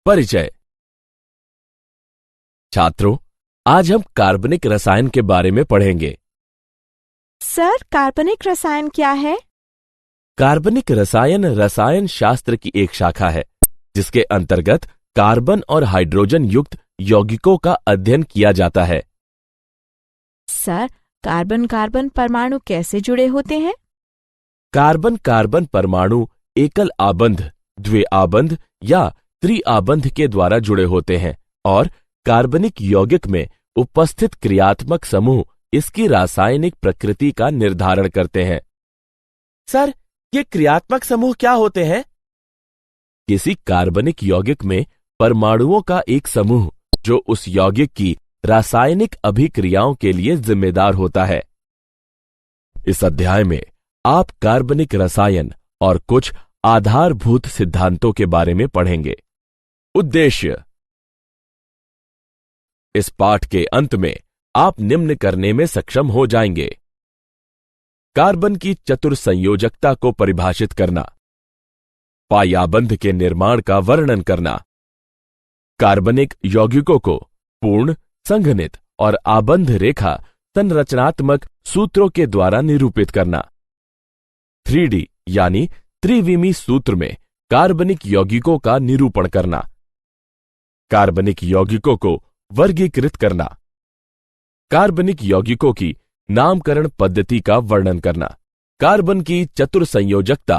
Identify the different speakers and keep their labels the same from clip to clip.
Speaker 1: परिचय। छात्रों, आज हम कार्बनिक रसायन के बारे में पढ़ेंगे।
Speaker 2: सर, कार्बनिक रसायन क्या है?
Speaker 1: कार्बनिक रसायन रसायन शास्त्र की एक शाखा है जिसके अंतर्गत कार्बन और हाइड्रोजन युक्त यौगिकों का अध्ययन किया जाता है।
Speaker 2: सर, कार्बन कार्बन परमाणु कैसे जुड़े होते हैं?
Speaker 1: कार्बन कार्बन परमाणु एकल आबंध, द्विआबंध या त्रिआबंध के द्वारा जुड़े होते हैं और कार्बनिक यौगिक में उपस्थित क्रियात्मक समूह इसकी रासायनिक प्रकृति का निर्धारण करते हैं। सर, ये क्रियात्मक समूह क्या होते हैं? किसी कार्बनिक यौगिक में परमाणुओं का एक समूह जो उस यौगिक की रासायनिक अभिक्रियाओं के लिए जिम्मेदार होता है। इस अध्याय में आप कार्बनिक रसायन और कुछ आधारभूत सिद्धांतों के बारे में पढ़ेंगे। उद्देश्य: इस पाठ के अंत में आप निम्न करने में सक्षम हो जाएंगे। कार्बन की चतुर्संयोजकता को परिभाषित करना, पायाबंध के निर्माण का वर्णन करना, कार्बनिक यौगिकों को पूर्ण, संघनित और आबंध रेखा संरचनात्मक सूत्रों के द्वारा निरूपित करना, 3D यानी त्रिविमी सूत्र में कार्बनिक यौगिकों का निरूपण करना, कार्बनिक यौगिकों को वर्गीकृत करना, कार्बनिक यौगिकों की नामकरण पद्धति का वर्णन करना, कार्बन की चतुर्संयोजकता,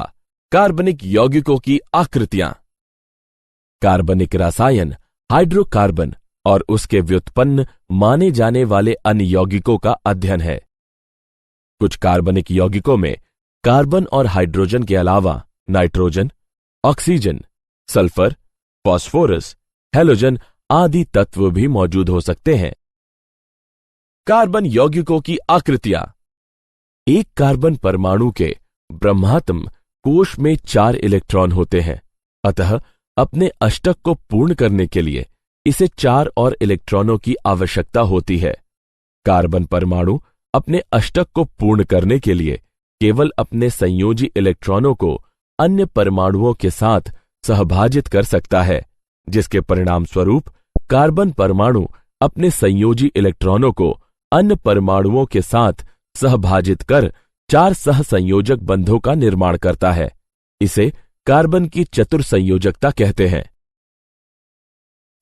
Speaker 1: कार्बनिक यौगिकों की आकृतियां। कार्बनिक रसायन हाइड्रोकार्बन और उसके व्युत्पन्न माने जाने वाले अन्य यौगिकों का अध्ययन है। कुछ कार्बनिक यौगिकों में कार्बन और हाइड्रोजन के अलावा nitrogen, oxygen, sulphur, phosphorus, halogen आदि तत्व भी मौजूद हो सकते हैं। कार्बन यौगिकों की आकृतियां। एक कार्बन परमाणु के ब्रह्मात्म कोश में 4 इलेक्ट्रॉन होते हैं, अतः अपने अष्टक को पूर्ण करने के लिए इसे 4 और इलेक्ट्रॉनों की आवश्यकता होती है। कार्बन परमाणु अपने अष्टक को पूर्ण करने के लिए केवल अपने संयोजी इलेक्ट्रॉनों को अन्य परमाणुओं के साथ सहभाजित कर सकता है, जिसके परिणाम स्वरूप कार्बन परमाणु अपने संयोजी इलेक्ट्रॉनों को अन्य परमाणुओं के साथ सहभाजित कर 4 सहसंयोजक बंधों का निर्माण करता है। इसे कार्बन की चतुर्संयोजकता कहते हैं।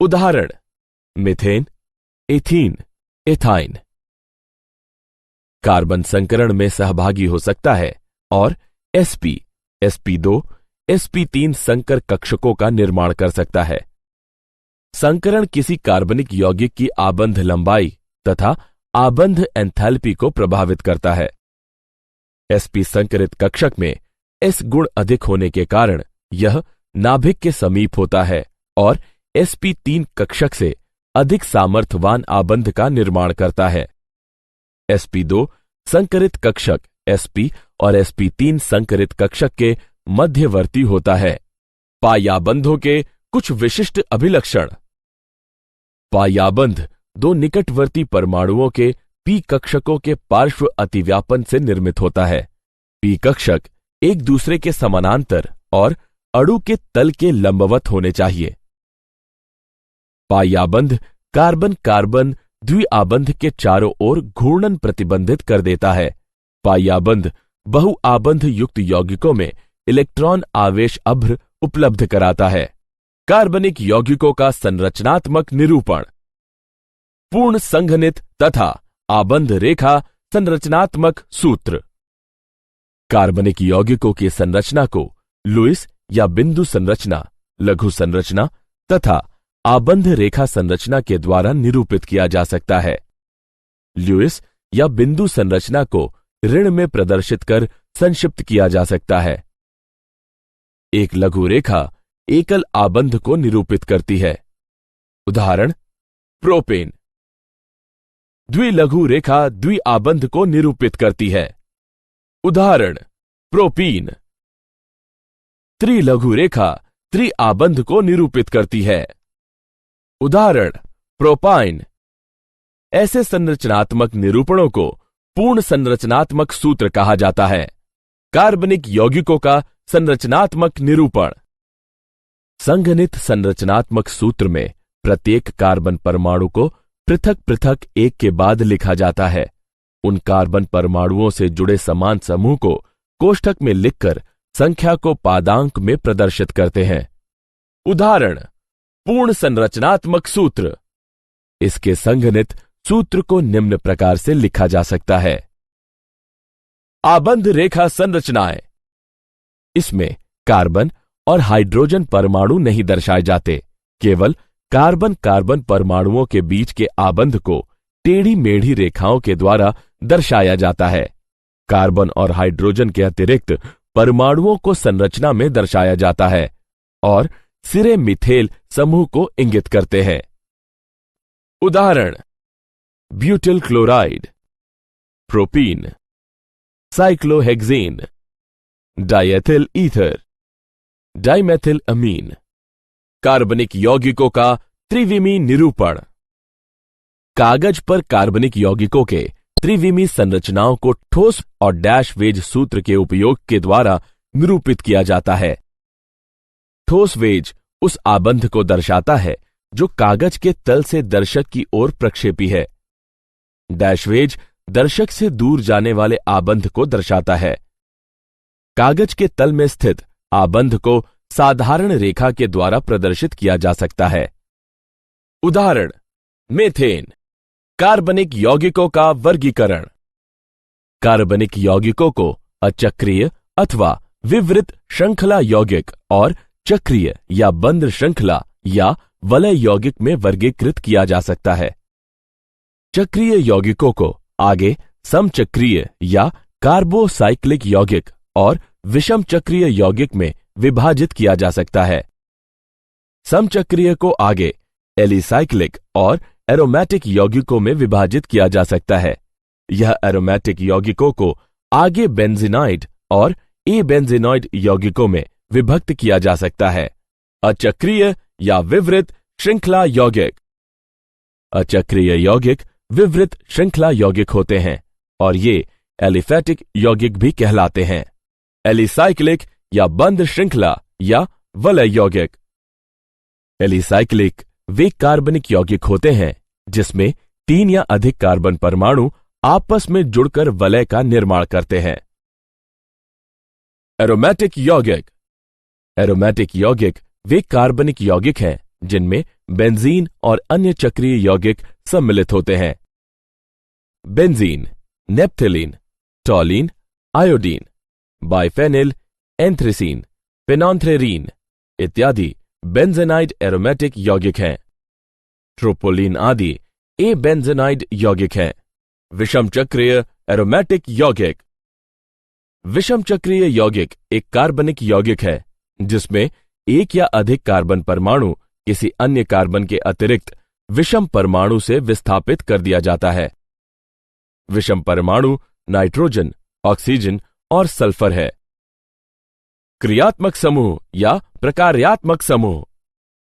Speaker 1: उदाहरण: मीथेन, एथीन, एथाइन। कार्बन संकरण में सहभागी हो सकता है और sp, sp2, sp3 संकर कक्षकों का निर्माण कर सकता है। संकरण किसी कार्बनिक यौगिक की आबंध लंबाई तथा आबंध एंथैल्पी को प्रभावित करता है। sp संकरित कक्षक में s गुण अधिक होने के कारण यह नाभिक के समीप होता है और sp3 कक्षक से अधिक सामर्थ्यवान आबंध का निर्माण करता है। sp2 संकरित कक्षक sp और sp3 संकरित कक्षक के मध्यवर्ती होता है। पायाबंधों के कुछ विशिष्ट अभिलक्षण। पायाबंध 2 निकटवर्ती परमाणुओं के p कक्षकों के पार्श्व अतिव्यापन से निर्मित होता है। p कक्षक एक दूसरे के समानांतर और अणु के तल के लंबवत होने चाहिए। पायाबंध कार्बन कार्बन द्विआबंध के चारों ओर घूर्णन प्रतिबंधित कर देता है। पायाबंध बहुआबंध युक्त यौगिकों में इलेक्ट्रॉन आवेश अभ्र उपलब्ध कराता है। कार्बनिक यौगिकों का संरचनात्मक निरूपण। पूर्ण संघनित तथा आबंध रेखा संरचनात्मक सूत्र। कार्बनिक यौगिकों की संरचना को लुईस या बिंदु संरचना, लघु संरचना तथा आबंध रेखा संरचना के द्वारा निरूपित किया जा सकता है। लुईस या बिंदु संरचना को ऋण में प्रदर्शित कर संक्षिप्त किया जा सकता है। एक लघु रेखा एकल आबंध को निरूपित करती है। उदाहरण: प्रोपेन। द्विलघु रेखा द्विआबंध को निरूपित करती है। उदाहरण: प्रोपीन। त्रिलघु रेखा त्रिआबंध को निरूपित करती है। उदाहरण: प्रोपाइन। ऐसे संरचनात्मक निरूपणों को पूर्ण संरचनात्मक सूत्र कहा जाता है। कार्बनिक यौगिकों का संरचनात्मक निरूपण। संघनित संरचनात्मक सूत्र में प्रत्येक कार्बन परमाणु को पृथक पृथक एक के बाद लिखा जाता है। उन कार्बन परमाणुओं से जुड़े समान समूह को कोष्ठक में लिखकर संख्या को पादांक में प्रदर्शित करते हैं। उदाहरण, पूर्ण संरचनात्मक सूत्र। इसके संघनित सूत्र को निम्न प्रकार से लिखा जा सकता है। आबंध रेखा संरचनाएं। इसमें कार्बन और हाइड्रोजन परमाणु नहीं दर्शाए जाते, केवल कार्बन कार्बन परमाणुओं के बीच के आबंध को टेढ़ी मेढ़ी रेखाओं के द्वारा दर्शाया जाता है। कार्बन और हाइड्रोजन के अतिरिक्त परमाणुओं को संरचना में दर्शाया जाता है और सिरे मिथेल समूह को इंगित करते हैं। उदाहरण, butyl chloride, propene, cyclohexane, diethyl ether, dimethyl amine. कार्बनिक यौगिकों का त्रिविमी निरूपण। कागज पर कार्बनिक यौगिकों के त्रिविमी संरचनाओं को ठोस और डैश वेज सूत्र के उपयोग के द्वारा निरूपित किया जाता है। ठोस वेज उस आबंध को दर्शाता है जो कागज के तल से दर्शक की ओर प्रक्षेपी है। डैश वेज दर्शक से दूर जाने वाले आबंध को दर्शाता है। कागज के तल में स्थित आबंध को साधारण रेखा के द्वारा प्रदर्शित किया जा सकता है। उदाहरण, मीथेन। कार्बनिक यौगिकों का वर्गीकरण। कार्बनिक यौगिकों को अचक्रीय अथवा विवृत श्रृंखला यौगिक और चक्रीय या बंद श्रृंखला या वलय यौगिक में वर्गीकृत किया जा सकता है। चक्रीय यौगिकों को आगे समचक्रीय या कार्बोसाइक्लिक यौगिक और विषम चक्रीय यौगिक में विभाजित किया जा सकता है। समचक्रीय को आगे एलिसाइक्लिक और एरोमेटिक यौगिकों में विभाजित किया जा सकता है। यह एरोमेटिक यौगिकों को आगे बेंजीनाइड और एबेंजीनॉइड यौगिकों में विभक्त किया जा सकता है। अचक्रीय या विवृत श्रृंखला यौगिक। अचक्रीय यौगिक विवृत श्रृंखला यौगिक होते हैं और ये एलिफैटिक यौगिक भी कहलाते हैं। एलिसाइक्लिक या बंद श्रृंखला या वलय यौगिक। एलिसाइक्लिक वे कार्बनिक यौगिक होते हैं जिसमें 3 या अधिक कार्बन परमाणु आपस में जुड़कर वलय का निर्माण करते हैं। एरोमेटिक यौगिक। एरोमेटिक यौगिक वे कार्बनिक यौगिक हैं जिनमें बेंजीन और अन्य चक्रीय यौगिक सम्मिलित होते हैं। बेंजीन, नेप्थलीन, टॉलीन, आयोडीन, बाइफेनिल, एंथ्रेसीन, फेनॉन्थ्रेरीन इत्यादि बेंजेनाइड एरोमेटिक यौगिक हैं। ट्रोपोलिन आदि एबेंजेनाइड यौगिक हैं। विषम चक्रीय एरोमेटिक यौगिक। विषम चक्रीय यौगिक एक कार्बनिक यौगिक है जिसमें एक या अधिक कार्बन परमाणु किसी अन्य कार्बन के अतिरिक्त विषम परमाणु से विस्थापित कर दिया जाता है। विषम परमाणु नाइट्रोजन, ऑक्सीजन और सल्फर है। क्रियात्मक समूह या प्रकार्यात्मक समूह।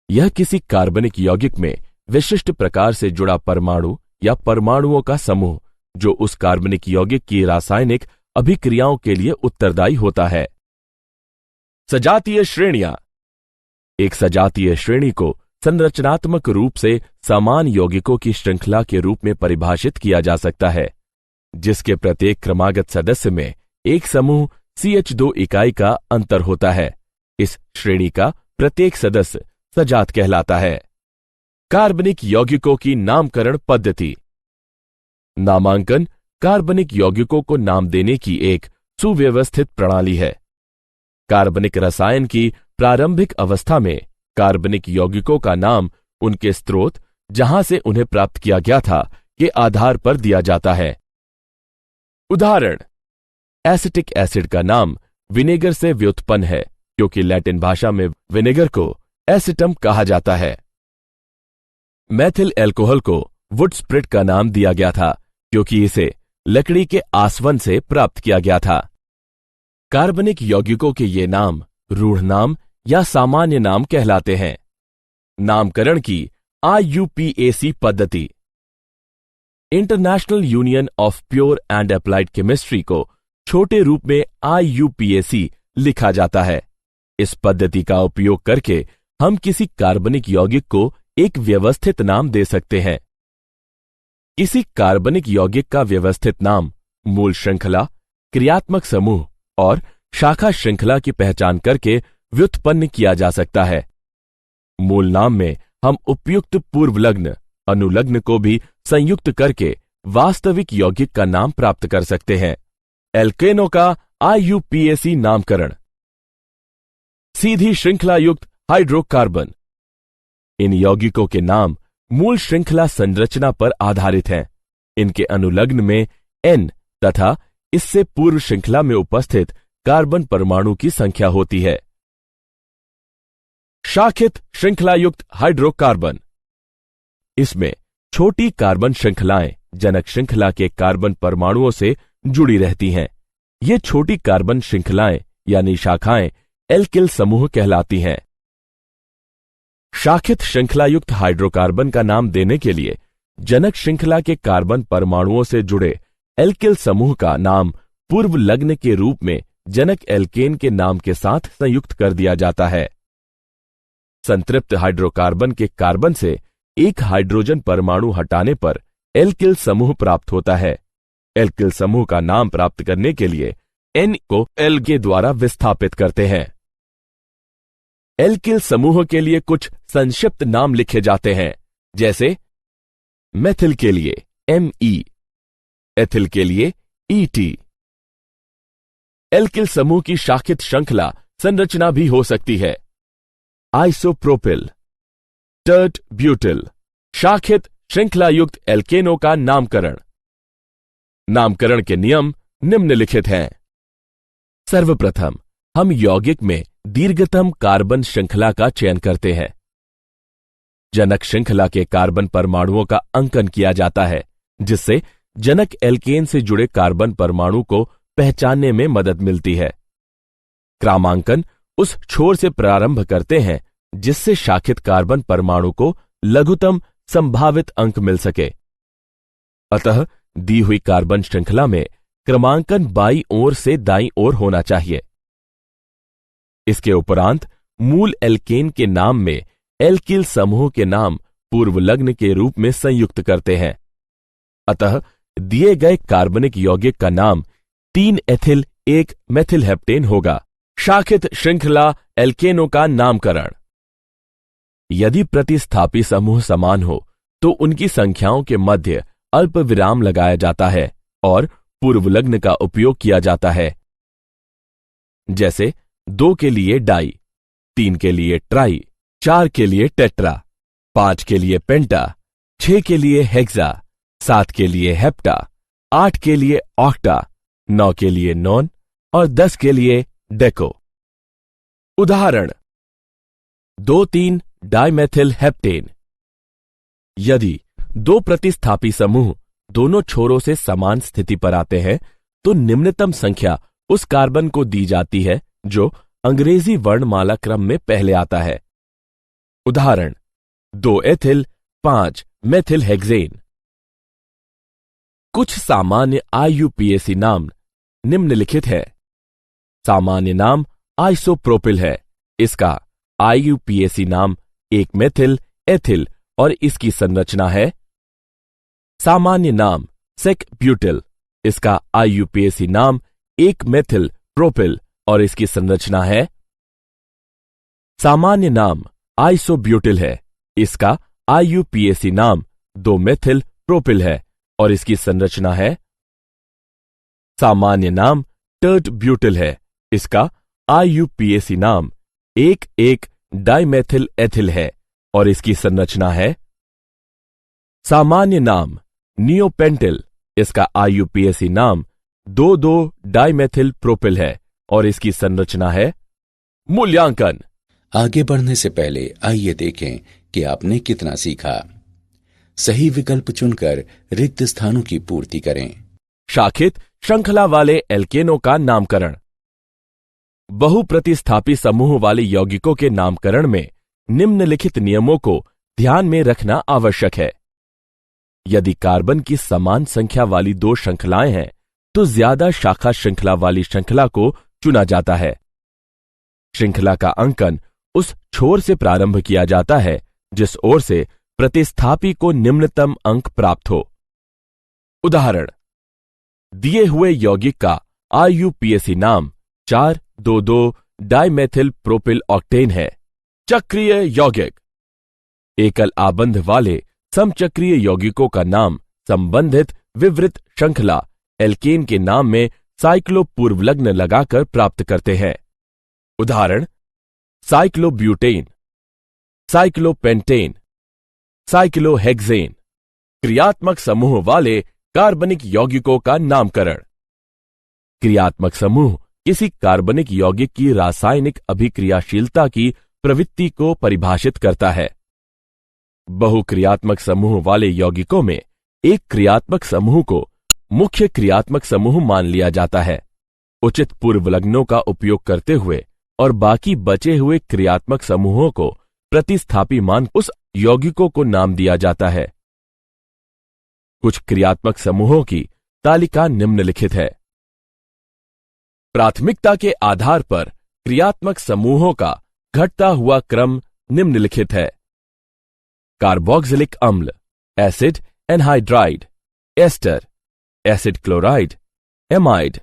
Speaker 1: यह किसी कार्बनिक यौगिक में विशिष्ट प्रकार से जुड़ा परमाणु या परमाणुओं का समूह जो उस कार्बनिक यौगिक की रासायनिक अभिक्रियाओं के लिए उत्तरदायी होता है। सजातीय श्रेणियां। एक सजातीय श्रेणी को संरचनात्मक रूप से समान यौगिकों की श्रृंखला के रूप में परिभाषित किया जा सकता है जिसके प्रत्येक क्रमागत सदस्य में एक समूह CH2 इकाई का अंतर होता है। इस श्रेणी का प्रत्येक सदस्य सजात कहलाता है। कार्बनिक यौगिकों की नामकरण पद्धति। नामांकन कार्बनिक यौगिकों को नाम देने की एक सुव्यवस्थित प्रणाली है। कार्बनिक रसायन की प्रारंभिक अवस्था में कार्बनिक यौगिकों का नाम उनके स्रोत जहां से उन्हें प्राप्त किया गया था के आधार पर दिया जाता है। उदाहरण, एसिटिक एसिड का नाम विनेगर से व्युत्पन्न है क्योंकि लैटिन भाषा में विनेगर को एसिटम कहा जाता है। मैथिल एल्कोहल को वुड स्प्रिट का नाम दिया गया था क्योंकि इसे लकड़ी के आसवन से प्राप्त किया गया था। कार्बनिक यौगिकों के ये नाम रूढ़ नाम या सामान्य नाम कहलाते हैं। नामकरण की IUPAC पद्धति। International union of pure and applied chemistry को छोटे रूप में IUPAC लिखा जाता है। इस पद्धति का उपयोग करके हम किसी कार्बनिक यौगिक को एक व्यवस्थित नाम दे सकते हैं। किसी कार्बनिक यौगिक का व्यवस्थित नाम मूल श्रृंखला, क्रियात्मक समूह और शाखा श्रृंखला की पहचान करके व्युत्पन्न किया जा सकता है। मूल नाम में हम उपयुक्त पूर्वलग्न, अनुलग्न को भी संयुक्त करके वास्तविक यौगिक का नाम प्राप्त कर सकते हैं। एल्केनों का IUPAC नामकरण। सीधी श्रृंखला युक्त हाइड्रोकार्बन। इन यौगिकों के नाम मूल श्रृंखला संरचना पर आधारित हैं। इनके अनुलग्न में N तथा इससे पूर्व श्रृंखला में उपस्थित कार्बन परमाणु की संख्या होती है। शाखित श्रृंखला युक्त हाइड्रोकार्बन। इसमें छोटी कार्बन श्रृंखलाएं जनक श्रृंखला के कार्बन परमाणुओं से जुड़ी रहती हैं। ये छोटी कार्बन श्रृंखलाएं यानी शाखाएं एल्किल समूह कहलाती हैं। शाखित श्रृंखला युक्त हाइड्रोकार्बन का नाम देने के लिए जनक श्रृंखला के कार्बन परमाणुओं से जुड़े एल्किल समूह का नाम पूर्व लग्न के रूप में जनक एल्केन के नाम के साथ संयुक्त कर दिया जाता है। संतृप्त हाइड्रोकार्बन के कार्बन से एक हाइड्रोजन परमाणु हटाने पर एल्किल समूह प्राप्त होता है। एल्किल समूह का नाम प्राप्त करने के लिए N को L के द्वारा विस्थापित करते हैं। एल्किल समूह के लिए कुछ संक्षिप्त नाम लिखे जाते हैं, जैसे मेथिल के लिए Me, एथिल के लिए Et। एल्किल समूह की शाखित श्रृंखला संरचना भी हो सकती है। Isopropyl, tert butyl. शाखित श्रृंखला युक्त एल्केनों का नामकरण। नामकरण के नियम निम्नलिखित हैं। सर्वप्रथम हम यौगिक में दीर्घतम कार्बन श्रृंखला का चयन करते हैं। जनक श्रृंखला के कार्बन परमाणुओं का अंकन किया जाता है, जिससे जनक एल्केन से जुड़े कार्बन परमाणु को पहचानने में मदद मिलती है। क्रमांकन उस छोर से प्रारंभ करते हैं जिससे शाखित कार्बन परमाणु को लघुतम संभावित अंक मिल सके। अतः दी हुई कार्बन श्रृंखला में क्रमांकन बाईं ओर से दाईं ओर होना चाहिए। इसके उपरांत मूल एल्केन के नाम में एल्किल समूह के नाम पूर्वलग्न के रूप में संयुक्त करते हैं। अतः दिए गए कार्बनिक यौगिक का नाम 3 एथिल 1 मेथिल हेप्टेन होगा। शाखित श्रृंखला एल्केनों का नामकरण। यदि प्रतिस्थापी समूह समान हो तो उनकी संख्याओं के मध्य अल्प विराम लगाया जाता है और पूर्वलग्न का उपयोग किया जाता है। जैसे 2 के लिए डाई, 3 के लिए ट्राई, 4 के लिए टेट्रा, 5 के लिए पेंटा, 6 के लिए हेक्सा, 7 के लिए हेप्टा, 8 के लिए ऑक्टा, 9 के लिए नॉन और 10 के लिए डेको। उदाहरण 2,3 डाइमेथिल हेप्टेन। यदि 2 प्रतिस्थापी समूह दोनों छोरों से समान स्थिति पर आते हैं तो निम्नतम संख्या उस कार्बन को दी जाती है जो अंग्रेजी वर्णमाला क्रम में पहले आता है। उदाहरण 2 एथिल 5 मेथिल हेक्सेन। कुछ सामान्य IUPAC नाम निम्नलिखित है। सामान्य नाम आइसोप्रोपिल है। इसका IUPAC नाम 1 मेथिल एथिल और इसकी संरचना है। सामान्य नाम सेक ब्यूटिल। इसका IUPAC नाम 1 मेथिल प्रोपिल और इसकी संरचना है। सामान्य नाम आइसोब्यूटिल है। इसका IUPAC नाम 2 मेथिल प्रोपिल है और इसकी संरचना है। सामान्य नाम टर्ट ब्यूटिल है। इसका IUPAC नाम 1,1 डाइमेथिल एथिल है और इसकी संरचना है। सामान्य नाम नियोपेंटिल। इसका IUPAC नाम 2,2 डाइमेथिल प्रोपिल है और इसकी संरचना है। मूल्यांकन।
Speaker 3: आगे बढ़ने से पहले आइए देखें कि आपने कितना सीखा। सही विकल्प चुनकर रिक्त स्थानों की पूर्ति करें।
Speaker 1: शाखित श्रृंखला वाले एल्केनों का नामकरण। बहुप्रतिस्थापी समूह वाले यौगिकों के नामकरण में निम्नलिखित नियमों को ध्यान में रखना आवश्यक है। यदि कार्बन की समान संख्या वाली 2 श्रृंखलाएं हैं तो ज्यादा शाखा श्रृंखला वाली श्रृंखला को चुना जाता है। श्रृंखला का अंकन उस छोर से प्रारंभ किया जाता है जिस ओर से प्रतिस्थापी को निम्नतम अंक प्राप्त हो। उदाहरण, दिए हुए यौगिक का IUPAC नाम 4,2,2 डाइमेथिल प्रोपिल ऑक्टेन है। चक्रीय यौगिक। एकल आबंध वाले समचक्रीय यौगिकों का नाम संबंधित विवृत श्रृंखला एल्केन के नाम में साइक्लोपूर्वलग्न लगाकर प्राप्त करते हैं। उदाहरण, साइक्लोब्यूटेन, साइक्लोपेंटेन, साइक्लोहेक्सेन। क्रियात्मक समूह वाले कार्बनिक यौगिकों का नामकरण। क्रियात्मक समूह किसी कार्बनिक यौगिक की रासायनिक अभिक्रियाशीलता की प्रवृत्ति को परिभाषित करता है। बहुक्रियात्मक समूह वाले यौगिकों में एक क्रियात्मक समूह को मुख्य क्रियात्मक समूह मान लिया जाता है। उचित पूर्वलग्नों का उपयोग करते हुए और बाकी बचे हुए क्रियात्मक समूहों को प्रतिस्थापी मान उस यौगिकों को नाम दिया जाता है। कुछ क्रियात्मक समूहों की तालिका निम्नलिखित है। प्राथमिकता के आधार पर क्रियात्मक समूहों का घटता हुआ क्रम निम्नलिखित है। कार्बोक्सिलिक अम्ल, acid anhydride, ester, acid chloride, amide,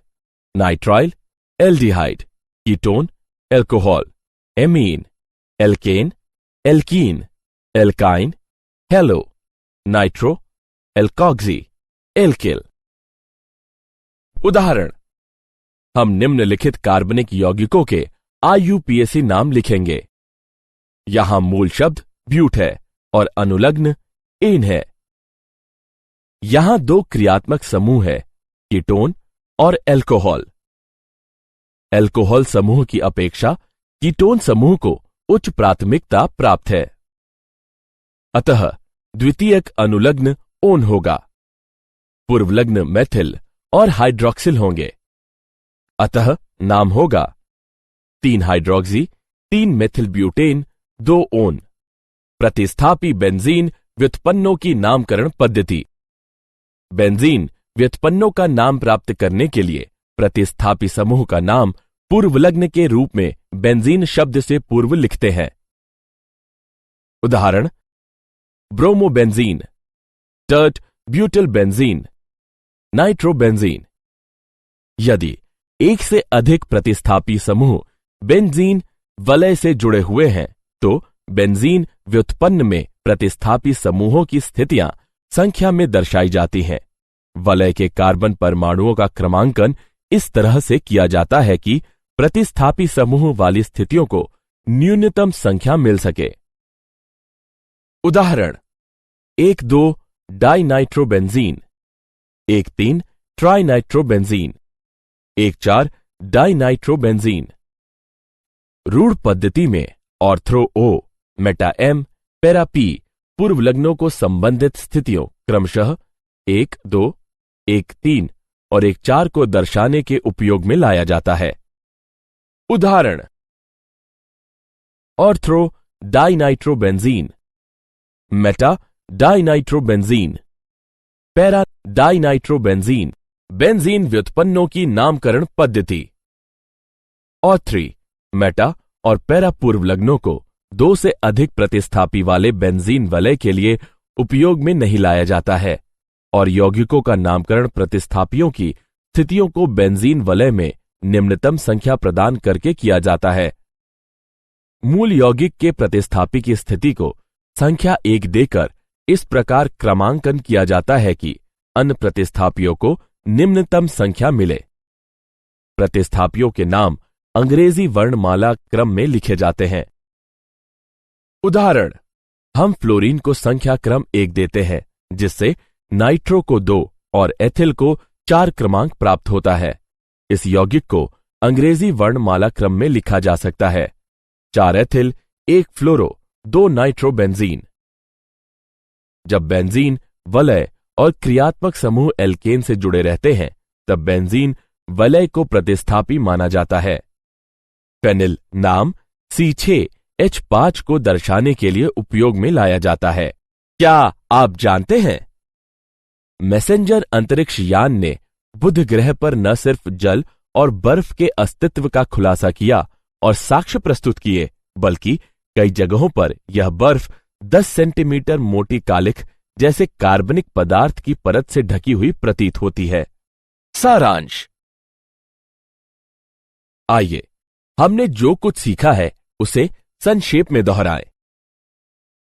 Speaker 1: nitrile, aldehyde, ketone, alcohol, amine, alkane, alkene, alkyne, halo, nitro, alkoxy, alkyl. उदाहरण, हम निम्नलिखित कार्बनिक यौगिकों के IUPAC नाम लिखेंगे। यहां मूल शब्द ब्यूट है और अनुलग्न एन है। यहां दो क्रियात्मक समूह है, कीटोन और एल्कोहल। एल्कोहल समूह की अपेक्षा कीटोन समूह को उच्च प्राथमिकता प्राप्त है। अतः द्वितीयक अनुलग्न ओन होगा। पूर्वलग्न मेथिल और हाइड्रोक्सिल होंगे। अतः नाम होगा 3 हाइड्रोक्सी, 3 मेथिल ब्यूटेन, 2 ओन। प्रतिस्थापी बेंजीन व्युत्पन्नों की नामकरण पद्धति। बेंजीन व्युत्पन्नों का नाम प्राप्त करने के लिए प्रतिस्थापी समूह का नाम पूर्वलग्न के रूप में बेंजीन शब्द से पूर्व लिखते हैं। उदाहरण, bromobenzene, tert butyl benzene, nitrobenzene. यदि एक से अधिक प्रतिस्थापी समूह बेंजीन वलय से जुड़े हुए हैं तो बेंजीन व्युत्पन्न में प्रतिस्थापी समूहों की स्थितियां संख्या में दर्शाई जाती हैं। वलय के कार्बन परमाणुओं का क्रमांकन इस तरह से किया जाता है कि प्रतिस्थापी समूह वाली स्थितियों को न्यूनतम संख्या मिल सके। उदाहरण, 1,2 डाइनाइट्रोबेंजीन, 1,3 ट्राइनाइट्रोबेंजीन, 1,4 डाइनाइट्रोबेंजीन। रूढ़ पद्धति में ortho O, Meta M, para P पूर्वलग्नों को संबंधित स्थितियों क्रमशः 1, 2, 1, 3 और 1, 4 को दर्शाने के उपयोग में लाया जाता है। उदाहरण, ortho dinitrobenzene, meta dinitrobenzene, para dinitrobenzene. Benzene व्युत्पन्नों की नामकरण पद्धति। ऑर्थ्री, मेटा और पैरा पूर्वलग्नों को 2 से अधिक प्रतिस्थापी वाले बेंजीन वलय के लिए उपयोग में नहीं लाया जाता है और यौगिकों का नामकरण प्रतिस्थापियों की स्थितियों को बेंजीन वलय में निम्नतम संख्या प्रदान करके किया जाता है। मूल यौगिक के प्रतिस्थापी की स्थिति को संख्या 1 देकर इस प्रकार क्रमांकन किया जाता है कि अन्य प्रतिस्थापियों को निम्नतम संख्या मिले। प्रतिस्थापियों के नाम अंग्रेजी वर्णमाला क्रम में लिखे जाते हैं। उदाहरण, हम फ्लोरीन को संख्या क्रम 1 देते हैं जिससे नाइट्रो को 2 और एथिल को 4 क्रमांक प्राप्त होता है। इस यौगिक को अंग्रेजी वर्णमाला क्रम में लिखा जा सकता है 4 एथिल, 1 फ्लोरो, 2 नाइट्रोबेंजीन। जब बेंजीन वलय और क्रियात्मक समूह एल्केन से जुड़े रहते हैं तब बेंजीन वलय को प्रतिस्थापी माना जाता है। फेनिल नाम C6H5 को दर्शाने के लिए उपयोग में लाया जाता है। क्या आप जानते हैं, मैसेंजर अंतरिक्ष यान ने बुध ग्रह पर न सिर्फ जल और बर्फ के अस्तित्व का खुलासा किया और साक्ष्य प्रस्तुत किए बल्कि कई जगहों पर यह बर्फ 10 सेंटीमीटर मोटी कालिख जैसे कार्बनिक पदार्थ की परत से ढकी हुई प्रतीत होती है। सारांश। आइए हमने जो कुछ सीखा है उसे संक्षेप में दोहराएं।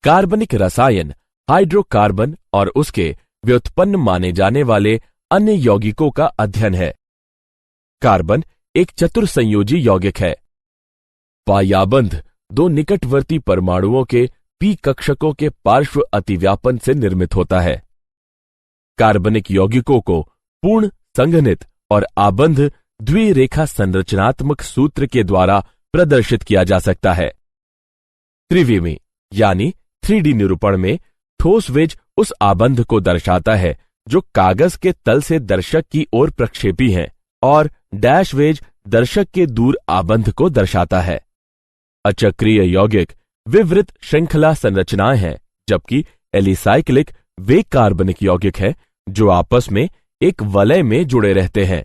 Speaker 1: कार्बनिक रसायन हाइड्रोकार्बन और उसके व्युत्पन्न माने जाने वाले अन्य यौगिकों का अध्ययन है। कार्बन एक चतुर्संयोजी यौगिक है। पायाबंध दो निकटवर्ती परमाणुओं के पी कक्षकों के पार्श्व अतिव्यापन से निर्मित होता है। कार्बनिक यौगिकों को पूर्ण संघनित और आबंध द्विरेखा संरचनात्मक सूत्र के द्वारा प्रदर्शित किया जा सकता है। त्रिविमी यानी 3D निरूपण में ठोस वेज उस आबंध को दर्शाता है जो कागज के तल से दर्शक की ओर प्रक्षेपी हैं, और डैश वेज दर्शक के दूर आबंध को दर्शाता है। अचक्रीय यौगिक विवृत श्रृंखला संरचनाएं हैं, जबकि एलिसाइक्लिक वे कार्बनिक यौगिक हैं जो आपस में एक वलय में जुड़े रहते हैं।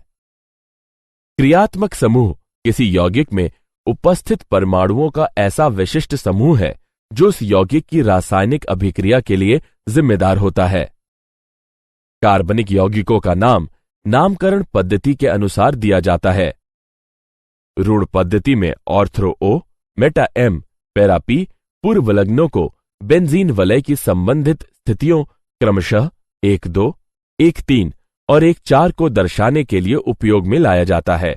Speaker 1: क्रियात्मक समूह किसी यौगिक में उपस्थित परमाणुओं का ऐसा विशिष्ट समूह है जो उस यौगिक की रासायनिक अभिक्रिया के लिए जिम्मेदार होता है। कार्बनिक यौगिकों का नाम नामकरण पद्धति के अनुसार दिया जाता है। ऋण पद्धति में ortho O, Meta M, para P पूर्वलग्नों को बेंजीन वलय की संबंधित स्थितियों क्रमशः 1,2, 1,3 और 1,4 को दर्शाने के लिए उपयोग में लाया जाता है।